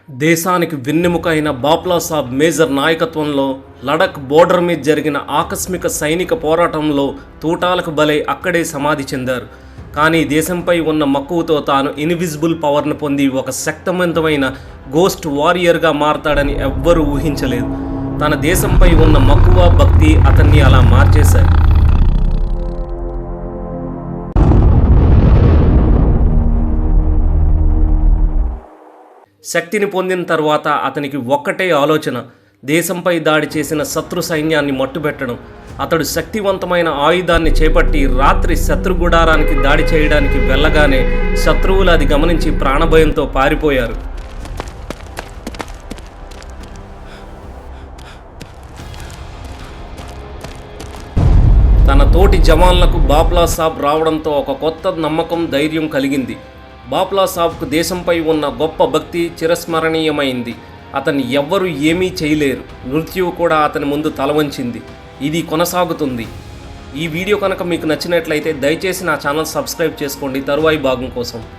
దేశానికి వెన్నెముక అయిన బాప్లా సాబ్ మేజర్ నాయకత్వంలో లడఖ్ బోర్డర్ మీద జరిగిన ఆకస్మిక సైనిక పోరాటంలో తూటాలకు బలై అక్కడే సమాధి చెందారు. కానీ దేశంపై ఉన్న మక్కువతో తాను ఇన్విజిబుల్ పవర్ను పొంది ఒక శక్తివంతమైన గోస్ట్ వారియర్గా మారతాడని ఎవ్వరూ ఊహించలేదు. తన దేశంపై ఉన్న మక్కువ, భక్తి అతన్ని అలా మార్చేశాయి. శక్తిని పొందిన తర్వాత అతనికి ఒక్కటే ఆలోచన, దేశంపై దాడి చేసిన శత్రు సైన్యాన్ని మట్టుబెట్టడం. అతడు శక్తివంతమైన ఆయుధాన్ని చేపట్టి రాత్రి శత్రు గుడారానికి దాడి చేయడానికి వెళ్ళగానే శత్రువులు అది గమనించి ప్రాణభయంతో పారిపోయారు. తన తోటి జవాన్లకు బాప్లా సాబ్ రావడంతో ఒక కొత్త నమ్మకం, ధైర్యం కలిగింది. బాప్లా సాబ్కు దేశంపై ఉన్న గొప్ప భక్తి చిరస్మరణీయమైంది. అతన్ని ఎవ్వరూ ఏమీ చేయలేరు. మృత్యువు కూడా అతని ముందు తలవంచింది. ఇది కొనసాగుతుంది. ఈ వీడియో కనుక మీకు నచ్చినట్లయితే దయచేసి నా ఛానల్ సబ్స్క్రైబ్ చేసుకోండి తరువాయి భాగం కోసం.